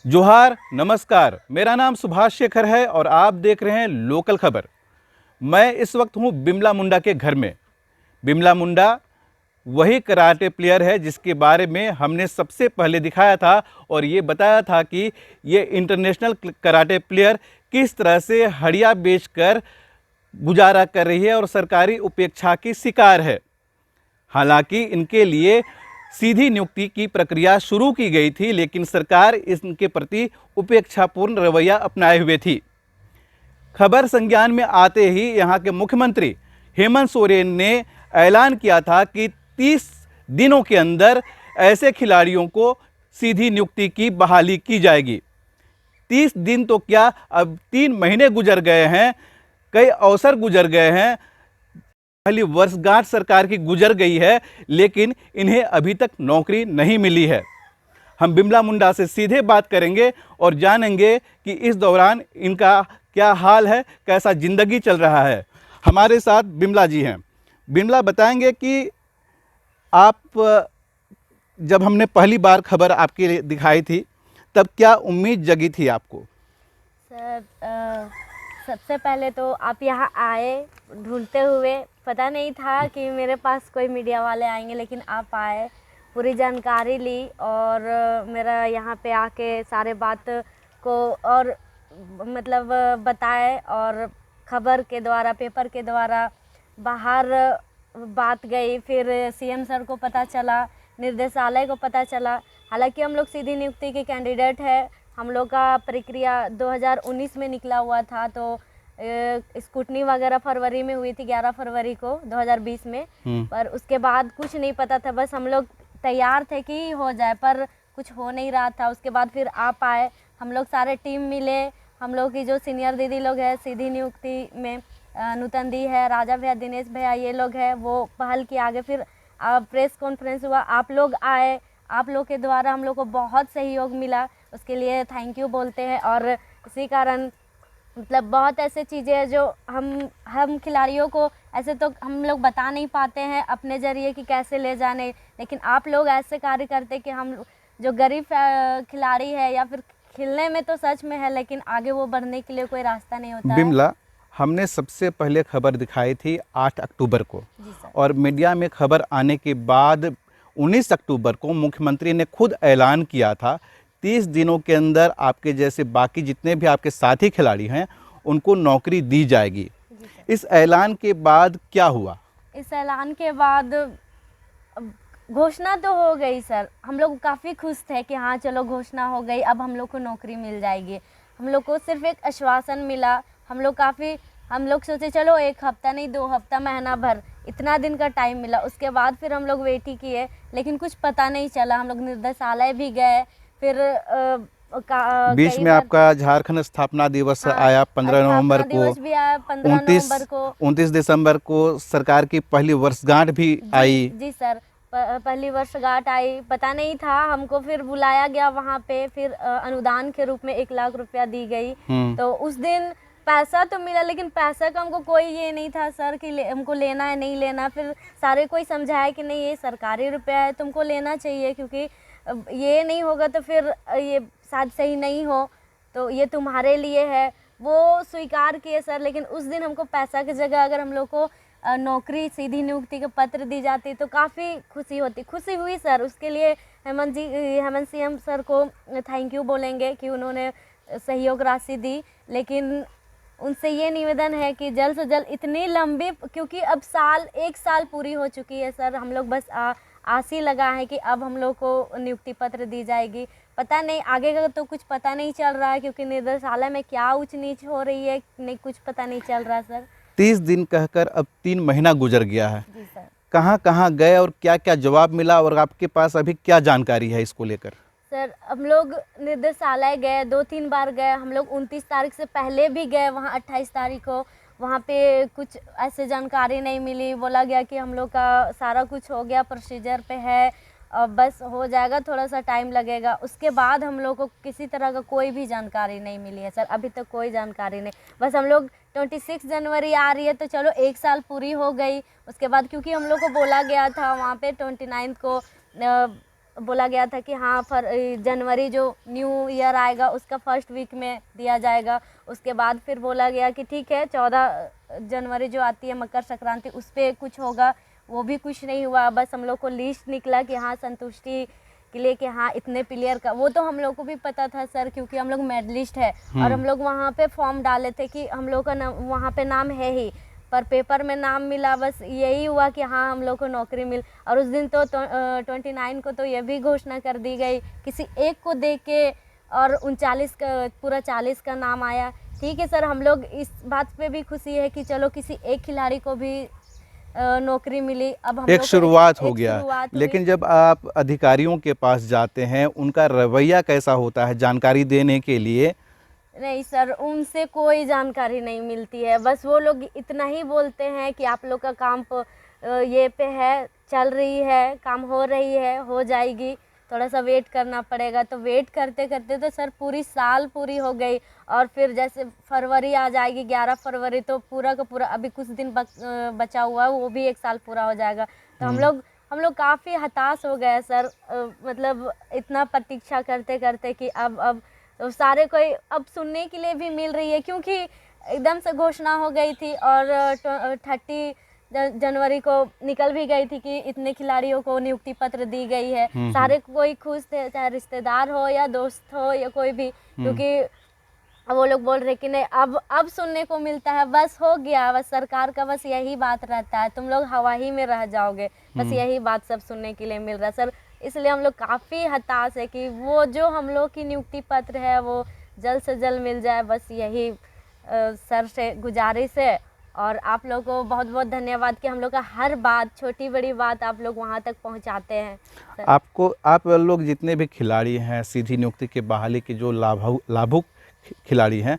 जोहार, नमस्कार। मेरा नाम सुभाष शेखर है और आप देख रहे हैं लोकल खबर। मैं इस वक्त हूं बिमला मुंडा के घर में। बिमला मुंडा वही कराटे प्लेयर है जिसके बारे में हमने सबसे पहले दिखाया था और ये बताया था कि ये इंटरनेशनल कराटे प्लेयर किस तरह से हड़िया बेचकर गुजारा कर रही है और सरकारी उपेक्षा की शिकार है। हालांकि इनके लिए सीधी नियुक्ति की प्रक्रिया शुरू की गई थी, लेकिन सरकार इनके प्रति उपेक्षापूर्ण रवैया अपनाए हुए थी। खबर संज्ञान में आते ही यहां के मुख्यमंत्री हेमंत सोरेन ने ऐलान किया था कि 30 दिनों के अंदर ऐसे खिलाड़ियों को सीधी नियुक्ति की बहाली की जाएगी। 30 दिन तो क्या, अब 3 महीने गुजर गए हैं, कई अवसर गुजर गए हैं, पहली वर्षगांठ सरकार की गुजर गई है, लेकिन इन्हें अभी तक नौकरी नहीं मिली है। हम बिमला मुंडा से सीधे बात करेंगे और जानेंगे कि इस दौरान इनका क्या हाल है, कैसा जिंदगी चल रहा है। हमारे साथ बिमला जी हैं। बिमला, बताएंगे कि आप, जब हमने पहली बार खबर आपकी दिखाई थी तब क्या उम्मीद जगी थी आपको? सर, सबसे पहले तो आप यहाँ आए ढूंढते हुए, पता नहीं था कि मेरे पास कोई मीडिया वाले आएंगे, लेकिन आप आए, पूरी जानकारी ली और मेरा यहाँ पे आके सारे बात को और मतलब बताए और खबर के द्वारा, पेपर के द्वारा बाहर बात गई, फिर सीएम सर को पता चला, निर्देशालय को पता चला। हालांकि हम लोग सीधी नियुक्ति के कैंडिडेट है। हम लोग का प्रक्रिया 2019 में निकला हुआ था, तो स्कूटनी वगैरह फरवरी में हुई थी, 11 फरवरी को 2020 में। पर उसके बाद कुछ नहीं पता था, बस हम लोग तैयार थे कि हो जाए, पर कुछ हो नहीं रहा था। उसके बाद फिर आप आए, हम लोग सारे टीम मिले, हम लोग की जो सीनियर दीदी लोग हैं सीधी नियुक्ति में, नूतन दी है, राजा भैया, दिनेश भैया, ये लोग हैं, वो पहल किए आगे। फिर प्रेस कॉन्फ्रेंस हुआ, आप लोग आए, आप लोग के द्वारा हम लोग को बहुत सहयोग मिला, उसके लिए थैंक यू बोलते हैं। और इसी कारण मतलब बहुत ऐसे चीज़ें हैं जो हम खिलाड़ियों को ऐसे तो हम लोग बता नहीं पाते हैं अपने ज़रिए कि कैसे ले जाने, लेकिन आप लोग ऐसे कार्य करते कि हम जो गरीब खिलाड़ी है या फिर खेलने में तो सच में है, लेकिन आगे वो बढ़ने के लिए कोई रास्ता नहीं होता। बिमला, हमने सबसे पहले खबर दिखाई थी 8 अक्टूबर को, और मीडिया में खबर आने के बाद 19 अक्टूबर को मुख्यमंत्री ने खुद ऐलान किया था 30 दिनों के अंदर आपके जैसे बाकी जितने भी आपके साथी खिलाड़ी हैं उनको नौकरी दी जाएगी। इस ऐलान के बाद क्या हुआ? इस ऐलान के बाद घोषणा तो हो गई सर, हम लोग काफ़ी खुश थे कि हाँ चलो घोषणा हो गई, अब हम लोग को नौकरी मिल जाएगी। हम लोग को सिर्फ एक आश्वासन मिला। हम लोग सोचे चलो 1 हफ्ता नहीं 2 हफ्ता, महीना भर, इतना दिन का टाइम मिला। उसके बाद फिर हम लोग वेट ही किए, लेकिन कुछ पता नहीं चला। हम लोग निर्देशालय भी गए, फिर बीच में आपका झारखंड स्थापना दिवस आया 15 नवंबर को, दिवस भी आया 15 नवंबर को, 29 दिसंबर को सरकार की पहली वर्षगांठ भी आई। जी सर, पहली वर्षगांठ आई, पता नहीं था हमको। फिर बुलाया गया वहाँ पे, फिर अनुदान के रूप में 1 लाख रुपया दी गई। तो उस दिन पैसा तो मिला, लेकिन पैसा का हमको कोई ये नहीं था सर कि हमको लेना है नहीं लेना। फिर सारे कोई समझाया कि नहीं, ये सरकारी रुपया है, तुमको लेना चाहिए, क्योंकि ये नहीं होगा तो फिर ये शायद सही नहीं हो, तो ये तुम्हारे लिए है। वो स्वीकार किए सर, लेकिन उस दिन हमको पैसा की जगह अगर हम लोग को नौकरी, सीधी नियुक्ति का पत्र दी जाती तो काफ़ी खुशी हुई सर। उसके लिए हेमंत सीएम सर को थैंक यू बोलेंगे कि उन्होंने सहयोग राशि दी। लेकिन उनसे ये निवेदन है कि जल्द से जल्द इतनी लंबी, क्योंकि अब 1 साल पूरी हो चुकी है सर, हम लोग बस आस ही लगा है कि अब हम लोग को नियुक्ति पत्र दी जाएगी। पता नहीं आगे का तो कुछ पता नहीं चल रहा है, क्योंकि निर्देशालय में क्या ऊंच नीच हो रही है, नहीं कुछ पता नहीं चल रहा सर। 30 दिन कहकर अब 3 महीना गुजर गया है। जी सर। कहाँ कहाँ गए और क्या क्या जवाब मिला, और आपके पास अभी क्या जानकारी है इसको लेकर? सर, हम लोग निर्देशालय गए, 2-3 बार गए। हम लोग 29 तारीख से पहले भी गए वहाँ, 28 तारीख को। वहाँ पे कुछ ऐसे जानकारी नहीं मिली, बोला गया कि हम लोग का सारा कुछ हो गया, प्रोसीजर पे है, बस हो जाएगा, थोड़ा सा टाइम लगेगा। उसके बाद हम लोग को किसी तरह का कोई भी जानकारी नहीं मिली है सर, अभी तक कोई जानकारी नहीं। बस हम लोग 26 जनवरी आ रही है तो चलो 1 साल पूरी हो गई। उसके बाद क्योंकि हम लोग को बोला गया था वहाँ पे 29 को बोला गया था कि हाँ जनवरी जो न्यू ईयर आएगा उसका फर्स्ट वीक में दिया जाएगा। उसके बाद फिर बोला गया कि ठीक है 14 जनवरी जो आती है मकर संक्रांति उस पर कुछ होगा, वो भी कुछ नहीं हुआ। बस हम लोग को लिस्ट निकला कि हाँ संतुष्टि के लिए कि हाँ इतने प्लेयर का, वो तो हम लोग को भी पता था सर क्योंकि हम लोग मेडलिस्ट है और हम लोग वहाँ पे फॉर्म डाले थे कि हम लोग का नाम वहाँ पे नाम है ही, पर पेपर में नाम मिला, बस यही हुआ कि हाँ हम लोग को नौकरी मिल। और उस दिन तो 29 को तो ये भी घोषणा कर दी गई किसी एक को दे के, और 39 का पूरा 40 का नाम आया। ठीक है सर, हम लोग इस बात पे भी खुशी है कि चलो किसी एक खिलाड़ी को भी नौकरी मिली। अब हम एक लोग को शुरुआत हो एक गया। शुरुआत हुई। लेकिन जब आप अधिकारियों के पास जाते हैं उनका रवैया कैसा होता है जानकारी देने के लिए? नहीं सर, उनसे कोई जानकारी नहीं मिलती है, बस वो लोग इतना ही बोलते हैं कि आप लोग का काम ये पे है, चल रही है, काम हो रही है, हो जाएगी, थोड़ा सा वेट करना पड़ेगा। तो वेट करते करते तो सर पूरी साल पूरी हो गई, और फिर जैसे फरवरी आ जाएगी 11 फरवरी, तो पूरा का पूरा अभी कुछ दिन बचा हुआ है, वो भी एक साल पूरा हो जाएगा। तो हम लोग काफ़ी हताश हो गए सर, मतलब इतना प्रतीक्षा करते करते कि अब तो सारे कोई अब सुनने के लिए भी मिल रही है, क्योंकि एकदम से घोषणा हो गई थी और 30 जनवरी को निकल भी गई थी कि इतने खिलाड़ियों को नियुक्ति पत्र दी गई है। सारे कोई खुश थे, चाहे रिश्तेदार हो या दोस्त हो या कोई भी, क्योंकि वो लोग बोल रहे कि नहीं अब सुनने को मिलता है, बस हो गया, बस सरकार का बस यही बात रहता है, तुम लोग हवा ही में रह जाओगे, बस यही बात सब सुनने के लिए मिल रहा है सर। इसलिए हम लोग काफ़ी हताश है कि वो जो हम लोग की नियुक्ति पत्र है वो जल्द से जल्द मिल जाए, बस यही सर से गुजारिश है। और आप लोग को बहुत बहुत धन्यवाद कि हम लोग का हर बात, छोटी बड़ी बात आप लोग वहाँ तक पहुँचाते हैं सर। आप लोग जितने भी खिलाड़ी हैं, सीधी नियुक्ति के बहाली के जो लाभुक खिलाड़ी हैं,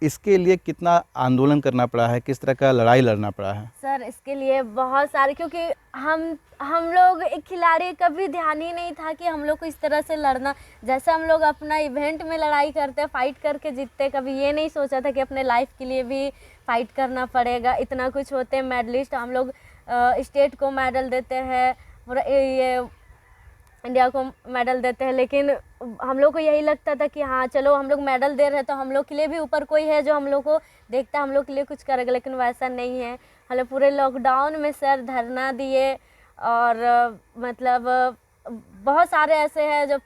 इसके लिए कितना आंदोलन करना पड़ा है, किस तरह का लड़ाई लड़ना पड़ा है? सर इसके लिए बहुत सारे, क्योंकि हम लोग एक खिलाड़ी कभी ध्यान ही नहीं था कि हम लोग को इस तरह से लड़ना, जैसे हम लोग अपना इवेंट में लड़ाई करते, फाइट करके जीतते, कभी ये नहीं सोचा था कि अपने लाइफ के लिए भी फाइट करना पड़ेगा। इतना कुछ होते हैं मेडलिस्ट, हम लोग स्टेट को मेडल देते हैं, ये इंडिया को मेडल देते हैं, लेकिन हम लोग को यही लगता था कि हाँ चलो हम लोग मेडल दे रहे हैं तो हम लोग के लिए भी ऊपर कोई है जो हम लोग को देखता है, हम लोग के लिए कुछ करेगा, लेकिन वैसा नहीं है। हम लोग पूरे लॉकडाउन में सर धरना दिए, और मतलब बहुत सारे ऐसे हैं जो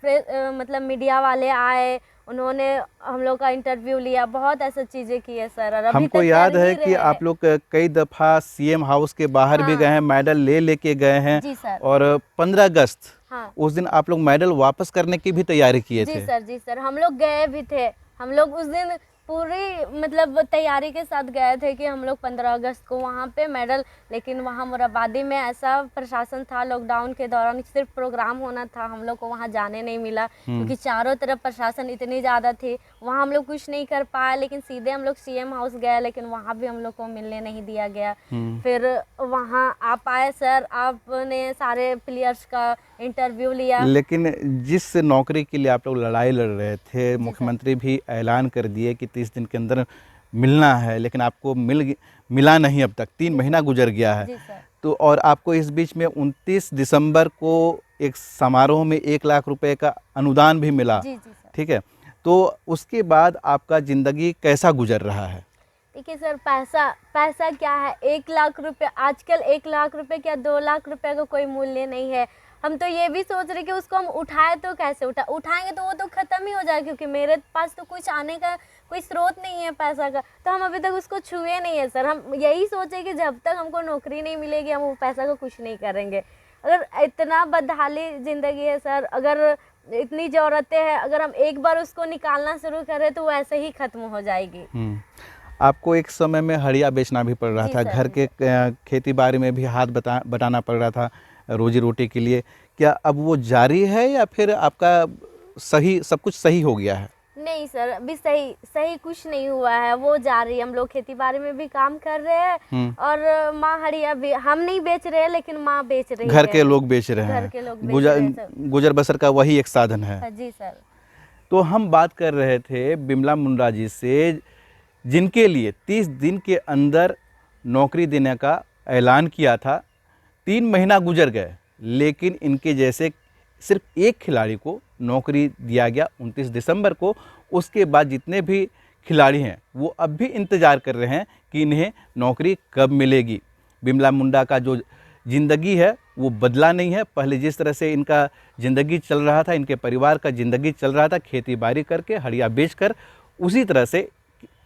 मतलब मीडिया वाले आए, उन्होंने हम लोग का इंटरव्यू लिया, बहुत ऐसी चीज़ें की है सर। और अभी हमको तक याद कर ही है रहे कि हैं। आप लोग कई दफ़ा सीएम हाउस के बाहर भी गए हैं, मेडल लेके गए हैं। जी सर। और 15 अगस्त हाँ, उस दिन आप लोग मेडल वापस करने की भी तैयारी किए थे। जी सर, हम लोग गए भी थे। हम लोग उस दिन पूरी मतलब तैयारी के साथ गए थे कि हम लोग 15 अगस्त को वहाँ पे मेडल, लेकिन वहाँ मुराबादी में ऐसा प्रशासन था, लॉकडाउन के दौरान सिर्फ प्रोग्राम होना था, हम लोग को वहाँ जाने नहीं मिला, क्योंकि चारों तरफ प्रशासन इतनी ज़्यादा थी, वहाँ हम लोग कुछ नहीं कर पाए। लेकिन सीधे हम लोग सीएम हाउस गए, लेकिन वहाँ भी हम लोग को मिलने नहीं दिया गया। फिर वहाँ आप आए सर, आपने सारे प्लेयर्स का इंटरव्यू लिया। लेकिन जिस नौकरी के लिए आप लोग लड़ाई लड़ रहे थे, मुख्यमंत्री भी ऐलान कर दिए कि 30 दिन के अंदर मिलना है, लेकिन आपको मिला नहीं अब तक, 3 महीना गुजर गया है। जी सर। तो और आपको इस बीच में 29 दिसंबर को एक समारोह में 1 लाख रुपए का अनुदान भी मिला। जी सर। ठीक है, तो उसके बाद आपका ज़िंदगी कैसा गुजर रहा है? देखिए सर, पैसा क्या है, 1 लाख रुपए आजकल, 1 लाख रुपए क्या 2 लाख रुपए का कोई मूल्य नहीं है। हम तो ये भी सोच रहे कि उसको हम उठाए तो कैसे उठाएंगे, तो वो तो ख़त्म ही हो जाएगा, क्योंकि मेरे पास तो कुछ आने का कोई स्रोत नहीं है पैसा का, तो हम अभी तक उसको छुए नहीं है सर। हम यही सोचे कि जब तक हमको नौकरी नहीं मिलेगी हम वो पैसा का कुछ नहीं करेंगे। अगर इतना बदहाली ज़िंदगी है सर, अगर इतनी ज़रूरतें हैं, अगर हम एक बार उसको निकालना शुरू करें तो वो ऐसे ही ख़त्म हो जाएगी। आपको एक समय में हड़िया बेचना भी पड़ रहा था, घर के खेती बाड़ी में भी हाथ बटाना पड़ रहा था रोजी रोटी के लिए। क्या अब वो जारी है या फिर आपका सब कुछ सही हो गया है? नहीं सर, अभी सही कुछ नहीं हुआ है, वो जारी। हम लोग खेती बाड़ी में भी काम कर रहे हैं, और माँ हड़िया भी हम नहीं बेच रहे हैं, लेकिन माँ बेच रही है। घर के लोग बेच रहे हैं। घर के लोग बेच रहे हैं। गुजर बसर का वही एक साधन है। जी सर। तो हम बात कर रहे थे बिमला मुंडा जी से, जिनके लिए 30 दिन के अंदर नौकरी देने का ऐलान किया था। 3 महीना गुजर गए, लेकिन इनके जैसे सिर्फ एक खिलाड़ी को नौकरी दिया गया 29 दिसंबर को। उसके बाद जितने भी खिलाड़ी हैं वो अब भी इंतज़ार कर रहे हैं कि इन्हें नौकरी कब मिलेगी। बिमला मुंडा का जो ज़िंदगी है वो बदला नहीं है। पहले जिस तरह से इनका ज़िंदगी चल रहा था, इनके परिवार का ज़िंदगी चल रहा था खेती बाड़ी करके, हड़िया बेचकर, उसी तरह से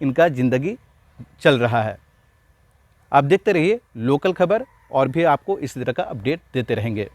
इनका ज़िंदगी चल रहा है। आप देखते रहिए लोकल खबर और भी आपको इसी तरह का अपडेट देते रहेंगे।